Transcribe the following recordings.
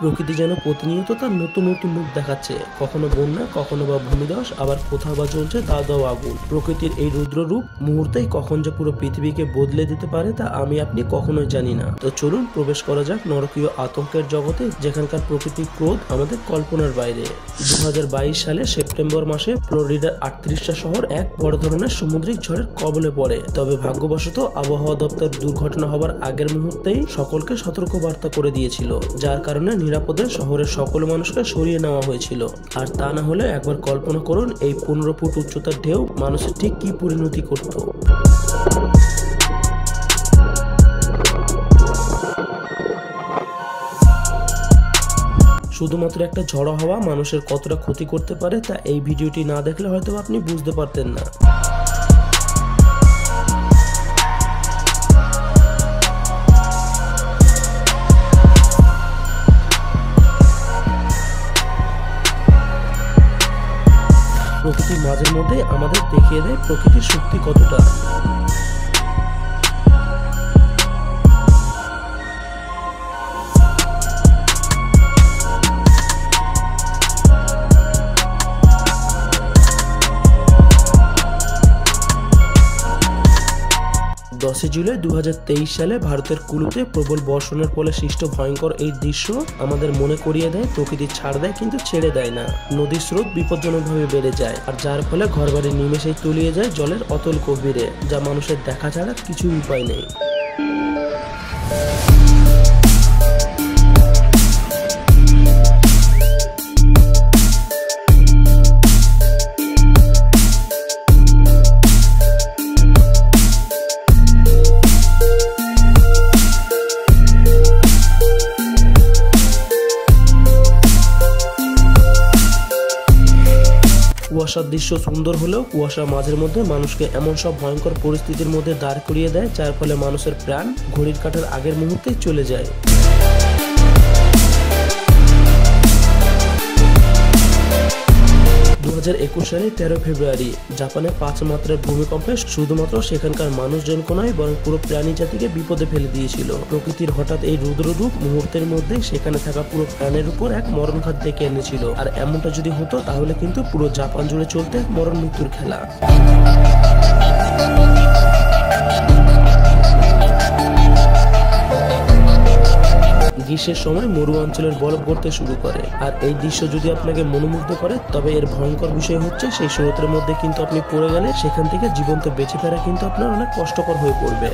প্রকৃতি যেন প্রতিনিয়ত তার নতুন নতুন রূপ দেখাচ্ছে, কখনো বন্যা, কখনো বা ভূমিধস, আবার কোথাও বা চলছে দাও আগুন। প্রকৃতির এই রুদ্র রূপ মুহূর্তেই কখন যে পুরো পৃথিবীকে বদলে দিতে পারে তা আমি আপনি কখনোই জানি না। তো চলুন প্রবেশ করা যাক নরকীয় আতঙ্কের জগতে, যেখানকার প্রকৃতির ক্রোধ আমাদের কল্পনার বাইরে। 2022 সালে সেপ্টেম্বর মাসে ফ্লোরিডার 38টা শহর এক বড় ধরনের সামুদ্রিক ঝড়ের কবলে পড়ে। তবে ভাগ্যবশত আবহাওয়া দপ্তর দুর্ঘটনা হবার আগের মুহূর্তেই সকলকে সতর্ক বার্তা করে দিয়েছিল, যার কারণে নিরাপদে শহরের সকল মানুষকে সরিয়ে নেওয়া হয়েছিল। আর তা না হলে একবার কল্পনা করুন এই 15 ফুট উচ্চতার ঢেউ মানুষের ঠিক কি পরিণতি করত। শুধুমাত্র একটা ঝড়ো হাওয়া মানুষের কতটা ক্ষতি করতে পারে তা এই ভিডিওটি না দেখলে হয়তো আপনি বুঝতে পারতেন না। প্রকৃতির মাঝের মধ্যে আমাদের দেখিয়ে দেয় প্রকৃতির শক্তি কতটা। 10 জুলাই 2023 সালে ভারতের কুলুতে প্রবল বর্ষণের ফলে সৃষ্ট ভয়ঙ্কর এই দৃশ্য আমাদের মনে করিয়ে দেয় প্রকৃতি ছাড় দেয় কিন্তু ছেড়ে দেয় না। নদীর স্রোত বিপজ্জনকভাবে বেড়ে যায়, আর যার ফলে ঘরবাড়ি নিমেষেই তলিয়ে যায় জলের অতল গভীরে, যা মানুষের দেখা ছাড়া কিছু উপায় নেই। কুয়াশার দৃশ্য সুন্দর হলেও কুয়াশার মাঝের মধ্যে মানুষকে এমন সব ভয়ঙ্কর পরিস্থিতির মধ্যে দাঁড় করিয়ে দেয়, যার ফলে মানুষের প্রাণ ঘড়ির কাঁটার আগের মুহূর্তেই চলে যায়। 2021 সালে 13 ফেব্রুয়ারি জাপানে 5 মাত্রার ভূমিকম্পে শুধুমাত্র সেখানকার মানুষজনকে নয় বরং পুরো প্রাণী জাতিকে বিপদে ফেলে দিয়েছিল। প্রকৃতির হঠাৎ এই রুদ্ররূপ মুহূর্তের মধ্যে সেখানে থাকা পুরো প্রাণের উপর এক মরণঘাত ডেকে এনেছিল। আর এমনটা যদি হতো তাহলে কিন্তু পুরো জাপান জুড়ে চলতে মরণ মৃত্যুর খেলা। গ্রীষ্মের সময় মরু অঞ্চলের বরফ পড়তে শুরু করে, আর এই দৃশ্য যদি আপনাকে মনোমুগ্ধ করে তবে এর ভয়ঙ্কর বিষয় হচ্ছে সেই সমুদ্রের মধ্যে কিন্তু আপনি পড়ে গেলে সেখান থেকে জীবন্ত বেঁচে ফেরা কিন্তু আপনার অনেক কষ্টকর হয়ে পড়বে।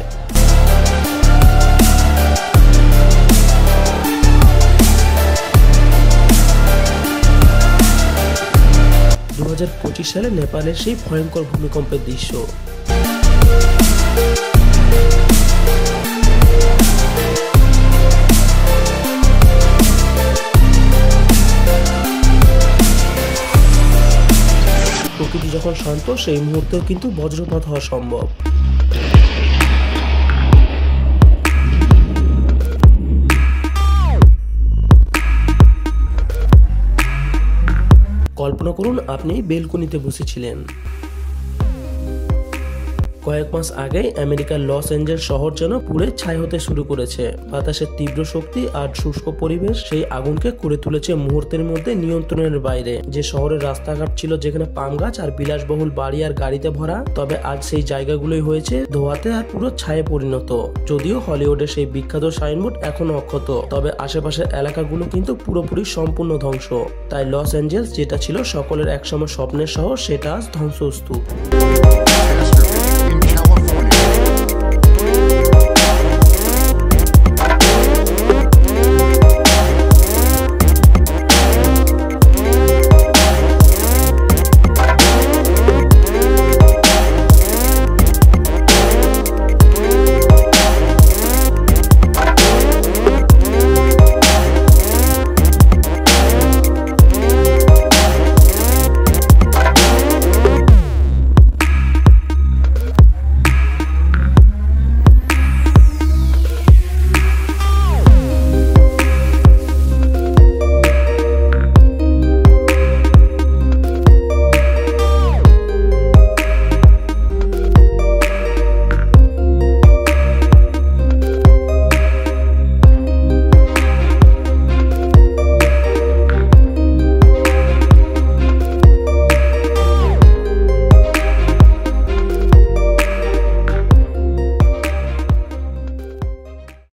2025 সালে নেপালের সেই ভয়ঙ্কর ভূমিকম্পের দৃশ্য। প্রকৃতি যখন শান্ত সেই মুহূর্তেও কিন্তু বজ্রপাত হওয়া সম্ভব। কল্পনা করুন আপনি বেলকনিতে বসেছিলেন। কয়েক মাস আগে আমেরিকার লস অ্যাঞ্জেলস শহর যেন পুড়ে ছাই হতে শুরু করেছে। বাতাসের তীব্র শক্তি আর শুষ্ক পরিবেশ সেই আগুনকে করে তুলেছে মুহূর্তের মধ্যে নিয়ন্ত্রণের বাইরে। যে শহরের রাস্তাঘাট ছিল যেখানে পাম গাছ আর বিলাসবহুল বাড়ি আর গাড়িতে ভরা, তবে আজ সেই জায়গাগুলোই হয়েছে ধোঁয়াতে আর পুরো ছায়ে পরিণত। যদিও হলিউডের সেই বিখ্যাত সাইনবোর্ড এখনো অক্ষত, তবে আশেপাশের এলাকাগুলো কিন্তু পুরোপুরি সম্পূর্ণ ধ্বংস। তাই লস অ্যাঞ্জেলস যেটা ছিল সকলের একসময় স্বপ্নের শহর, সেটা আজ ধ্বংসস্তূপ।